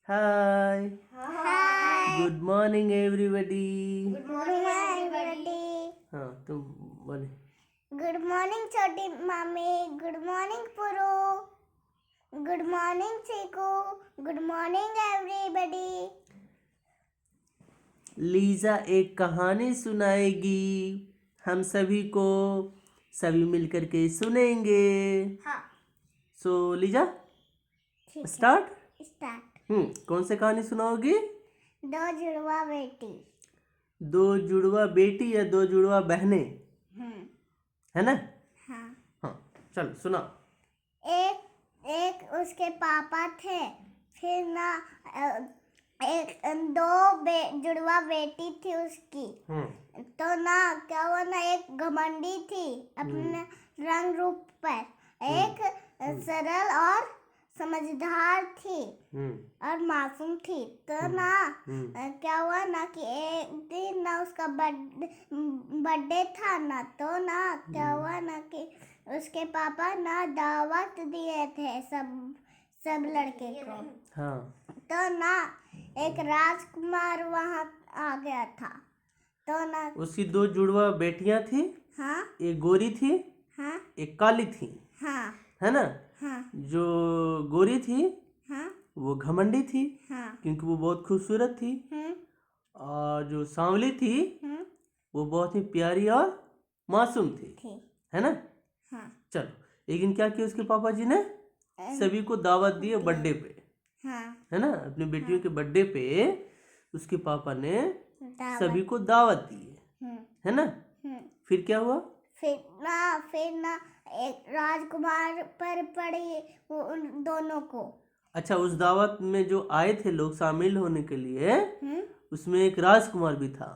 हाय, Hi. Good morning everybody. Good morning, everybody. हाँ, तुम बोले। Good morning, छोटी मामी. Good morning, पुरु. Good morning, चीकू. Good morning, everybody. लीजा एक कहानी सुनाएगी हम सभी को, सभी मिलकर के सुनेंगे। हाँ, सो लीजा ठीक है. स्टार्ट। Start. कौन सी कहानी सुनाओगी? दो जुड़वा बेटी. दो जुड़वा बेटी या दो जुड़वा बहनें, है ना? हाँ. हाँ, चलो सुना। एक उसके पापा थे. फिर ना एक दो जुड़वा बेटी थी उसकी. तो ना क्या हुआ ना, एक घमंडी थी अपने रंग रूप पर. एक सरल और समझदार थी और मासूम थी. तो ना क्या हुआ ना कि एक दिन ना उसका बर्थडे था ना. तो ना क्या हुआ ना कि उसके पापा ना दावत दिए थे सब लड़के को. हाँ, तो ना एक राजकुमार वहाँ आ गया था. तो ना उसकी दो जुड़वा बेटियां थी. हाँ. एक गोरी थी, हाँ. एक काली थी, हाँ. है ना? हाँ. जो गोरी थी हाँ. वो घमंडी थी, हाँ. क्योंकि वो बहुत खूबसूरत थी. और जो सांवली थी वो बहुत ही प्यारी और मासूम थी, है ना? हाँ. चलो, एक दिन क्या किया उसके पापा जी ने? सभी को दावत दिए बर्थडे पे, हाँ. है ना? अपनी बेटियों के बर्थडे पे उसके पापा ने दावत. सभी को दावत दी, है ना? फिर क्या हुआ? फिर ना एक राजकुमार पर पड़ी उन दोनों को. अच्छा, उस दावत में जो आए थे लोग शामिल होने के लिए, उसमें एक राजकुमार भी था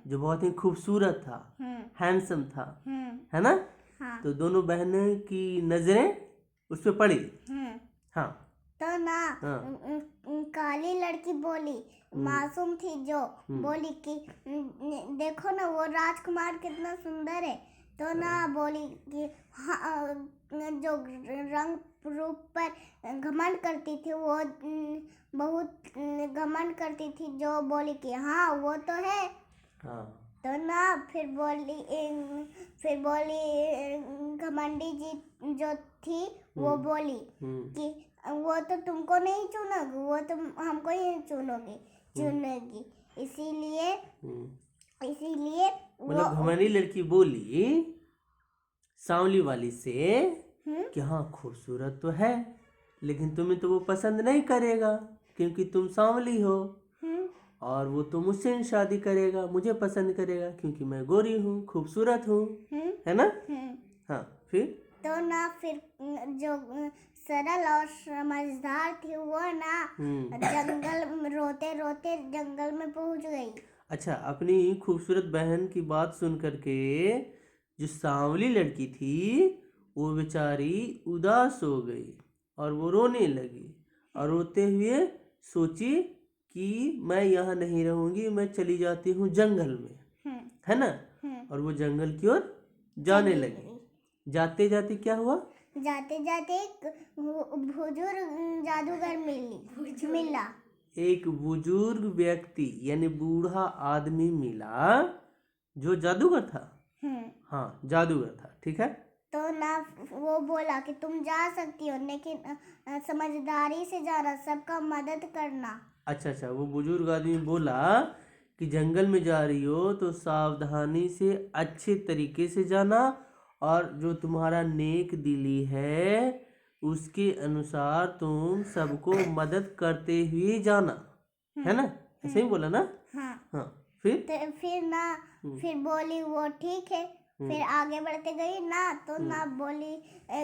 जो बहुत ही खूबसूरत था, हैंडसम था, है ना? हाँ. तो दोनों बहनों की नजरें उस पे पड़ी. हाँ. तो ना हाँ. काली लड़की बोली, मासूम थी जो, बोली कि देखो ना वो राजकुमार कितना सुंदर है. तो ना बोली कि हाँ, जो रंग रूप पर घमंड करती थी वो बहुत घमंड करती थी, जो बोली कि हाँ वो तो है. हाँ. तो ना फिर बोली घमंडी जी जो थी वो बोली कि वो तो तुमको नहीं चुनोगी, वो तो हमको ही चुनेगी. इसीलिए मतलब घमंडी लड़की बोली सांवली वाली से कि हाँ खूबसूरत तो है, लेकिन तुम्हें तो वो पसंद नहीं करेगा क्योंकि तुम सांवली हो. और वो तो मुझसे शादी करेगा, मुझे पसंद करेगा क्योंकि मैं गोरी हूँ, खूबसूरत हूँ, है ना? हाँ. फिर तो ना फिर जो सरल और समझदार थी वो ना जंगल रोते रोते जंगल में पहुंच गई. अच्छा, अपनी खूबसूरत बहन की बात सुन करके जो सांवली लड़की थी वो बेचारी उदास हो गई और वो रोने लगी और रोते हुए सोची कि मैं यहाँ नहीं रहूंगी, मैं चली जाती हूँ जंगल में, है ना? और वो जंगल की ओर जाने लगी. जाते जाते क्या हुआ? जाते जाते एक बुजुर्ग जादूगर मिला. एक बुजुर्ग व्यक्ति यानी बूढ़ा आदमी मिला जो जादूगर था. हाँ, जादूगर था, ठीक है. तो ना वो बोला कि तुम जा सकती हो, लेकिन समझदारी से जाना, सबका मदद करना. अच्छा, वो बुजुर्ग आदमी बोला कि जंगल में जा रही हो तो सावधानी से अच्छे तरीके से जाना और जो तुम्हारा नेक दिली है उसके अनुसार तुम सबको मदद करते हुए जाना, है ना? ऐसे ही बोला ना? हाँ. फिर बोली वो ठीक है. फिर आगे बढ़ते गई ना. तो ना बोली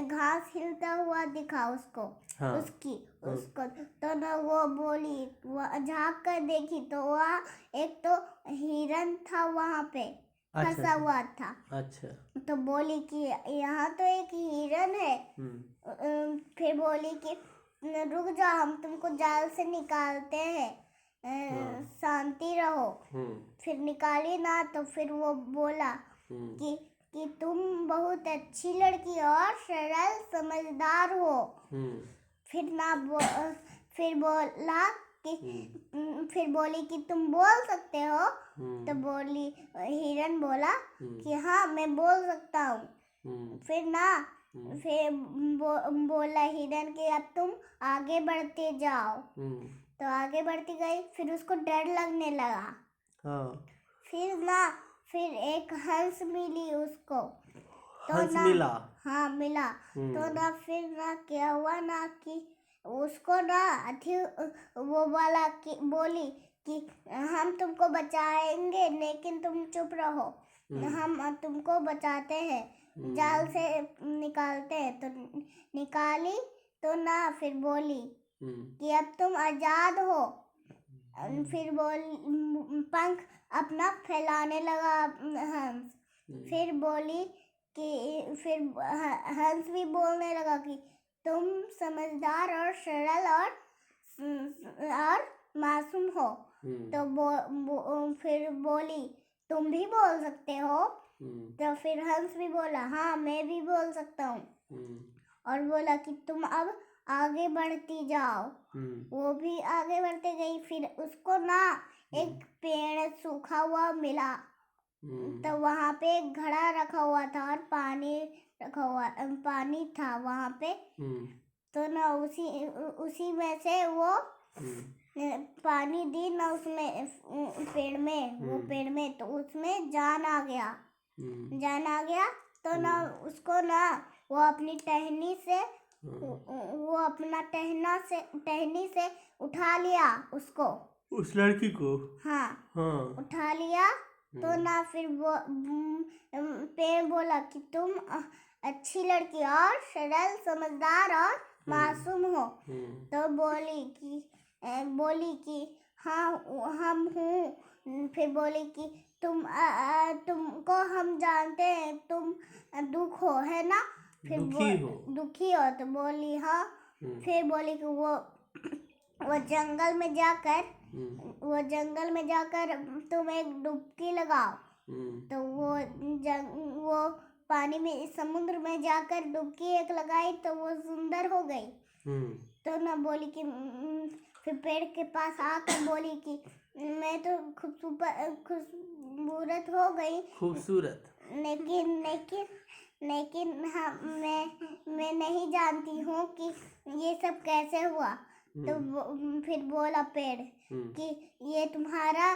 घास हिलता हुआ दिखा उसको. हाँ. उसको तो ना वो बोली, झाँक कर देखी तो वहाँ एक तो हिरन था वहाँ पे फंसा हुआ था. अच्छा. तो बोली कि यहाँ तो एक हिरन है. फिर बोली कि रुक जाओ, हम तुमको जाल से निकालते हैं, शांति रहो. फिर निकाली ना. तो फिर वो बोला कि तुम बहुत अच्छी लड़की और सरल समझदार हो. फिर बोला कि फिर बोली कि तुम बोल सकते हो। तो बोली हिरन बोला कि हाँ मैं बोल सकता हूँ। फिर बोला हिरन कि अब तुम आगे बढ़ते जाओ। तो आगे बढ़ती गई, फिर उसको डर लगने लगा। फिर एक हंस मिली उसको। तो हंस मिला। हाँ मिला। तो फिर क्या हुआ कि उसको वो वाला बोली कि हम तुमको बचाएंगे लेकिन तुम चुप रहो, हम तुमको बचाते हैं, जाल से निकालते हैं। तो निकाली तो फिर बोली कि अब तुम आजाद हो। फिर पंख अपना फैलाने लगा हंस। फिर बोली कि फिर हंस भी बोलने लगा कि तुम समझदार और सरल और मासूम हो। तो फिर बोली तुम भी बोल सकते हो। तो फिर हंस भी बोला हाँ मैं भी बोल सकता हूँ। और बोला कि तुम अब आगे बढ़ती जाओ। वो भी आगे बढ़ते गई। फिर उसको एक पेड़ सूखा हुआ मिला। तो वहाँ पे एक घड़ा रखा हुआ था और पानी था वहाँ पे। तो उसी में से वो पानी दी उसमें पेड़ में तो उसमें जान आ गया। तो उसको वो अपनी टहनी से वो अपना टहनी से उठा लिया उसको, उस लड़की को। हाँ उठा लिया। तो फिर वो पेड़ बोला कि तुम अच्छी लड़की और सरल समझदार और मासूम हो। तो बोली कि हाँ हम हूँ। फिर बोली कि तुमको हम जानते हैं, तुम दुख हो है ना। फिर दुखी हो। तो बोली हाँ। फिर बोली कि वो जंगल में जाकर तुम एक डुबकी लगाओ। तो वो पानी में समुद्र में जाकर डुबकी एक लगाई तो वो सुंदर हो गई। तो बोली कि फिर पेड़ के पास आकर बोली कि मैं तो खूबसूरत हो गई। लेकिन मैं नहीं जानती हूँ कि ये सब कैसे हुआ। तो फिर बोला पेड़ कि ये तुम्हारा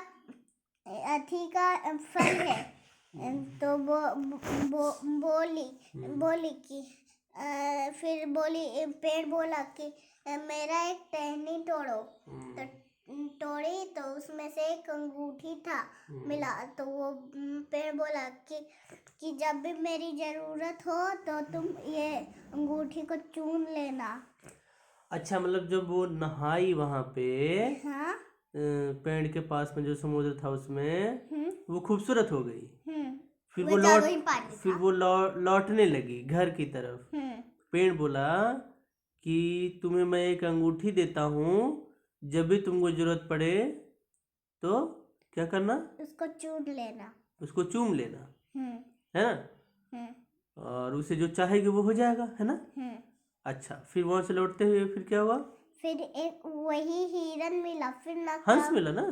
अथी का फल है। तो बोली कि फिर पेड़ बोला कि मेरा एक टहनी तोड़ो। तो तोड़ी तो उसमें से एक अंगूठी था मिला। तो वो पेड़ बोला कि जब भी मेरी जरूरत हो तो तुम ये अंगूठी को चूम लेना। अच्छा, मतलब जब वो नहाई वहां पे पेड़ के पास में जो समुद्र था उसमें वो खूबसूरत हो गई। फिर वो लौटने लगी घर की तरफ। पेड़ बोला कि तुम्हें मैं एक अंगूठी देता हूँ, जब भी तुमको जरूरत पड़े तो क्या करना, उसको चूम लेना है ना, और उसे जो चाहेगी वो हो जाएगा है ना। अच्छा, फिर वहां से लौटते हुए फिर क्या हुआ? फिर एक वही हिरन मिला। फिर हंस मिला ना।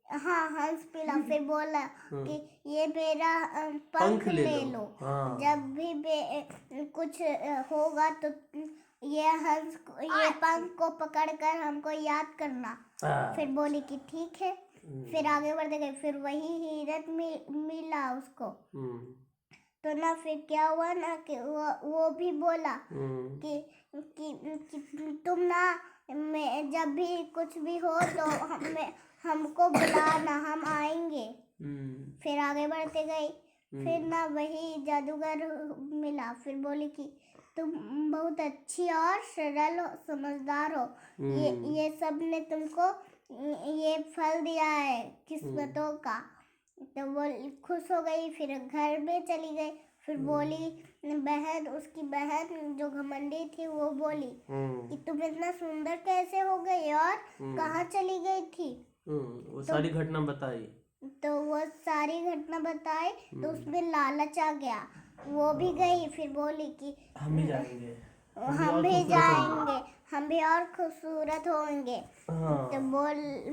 हाँ हंस मिला। फिर बोला कि ये मेरा पंख ले लो। जब भी कुछ होगा तो ये पंख को पकड़कर हमको याद करना। फिर बोली कि ठीक है। फिर आगे बढ़ते गए। फिर वही हिरन मिला उसको। तो फिर क्या हुआ कि वो भी बोला कि तुम जब भी कुछ भी हो तो हमको बुलाना, हम आएंगे। फिर आगे बढ़ते गए। फिर वही जादूगर मिला। फिर बोली कि तुम बहुत अच्छी और सरल समझदार हो। ये सब ने तुमको ये फल दिया है किस्मतों का। तो वो खुश हो गई। फिर घर में चली गई। फिर बोली उसकी बहन जो घमंडी थी वो बोली कि तुम इतना सुंदर कैसे हो गई और कहाँ चली गई थी। वो सारी घटना बताई। तो वो सारी घटना बताई। तो उसमें लालच आ गया। वो भी गई। फिर बोली कि हम भी जाएंगे। हम भी जाएंगे, हम भी और खूबसूरत होंगे। हाँ। तो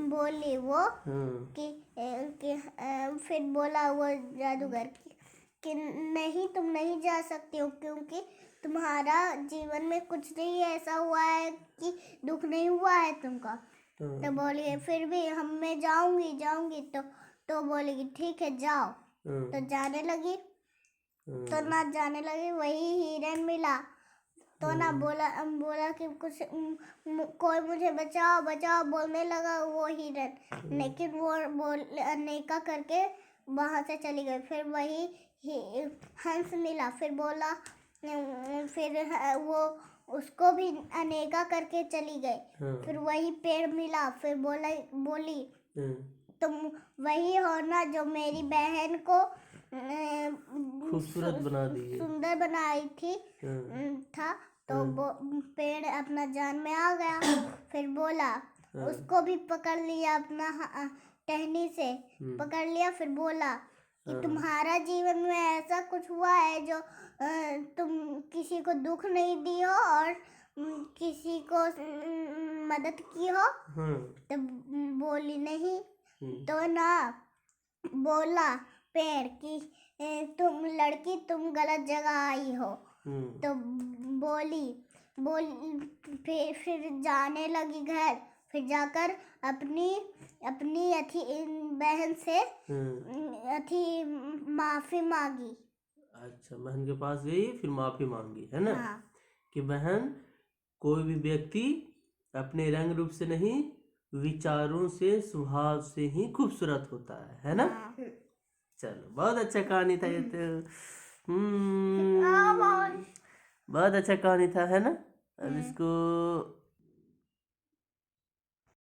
बोली वो हाँ। फिर बोला वो जादूगर कि नहीं, तुम नहीं जा सकती हो, क्योंकि तुम्हारा जीवन में कुछ नहीं ऐसा हुआ है कि दुख नहीं हुआ है तुमको। तो बोली फिर भी मैं जाऊंगी। तो बोलेगी ठीक है जाओ। तो जाने लगी, तो ना जाने लगी, वही हिरन मिला। तो ना बोला कि कुछ कोई मुझे बचाओ बोलने लगा वो हिरन, लेकिन वो अनेका करके वहां से चली गई। फिर वही हंस मिला, फिर बोला, फिर वो उसको भी अनेका करके चली गई। फिर वही पेड़ मिला, फिर बोली तुम वही हो ना जो मेरी बहन को खूबसूरत बना दी, सुंदर बनाई थी था। तो वो पेड़ अपना जान में आ गया। फिर बोला, उसको भी पकड़ लिया, अपना टहनी से पकड़ लिया। फिर बोला कि तुम्हारा जीवन में ऐसा कुछ हुआ है जो तुम किसी को दुख नहीं दी हो और किसी को मदद की हो। तो बोली नहीं। तो ना बोला पेड़ कि तुम गलत जगह आई हो। तो बोली फिर जाने लगी घर। फिर जाकर अपनी बहन से माफी मांगी। अच्छा, बहन के पास गई, फिर माफी मांगी, है ना? हाँ। कि बहन, कोई भी व्यक्ति अपने रंग रूप से नहीं, विचारों से, स्वभाव से ही खूबसूरत होता है ना? हाँ। चलो, बहुत अच्छा कहानी था ये तो। बहुत अच्छा कहानी था, है ना? अब इसको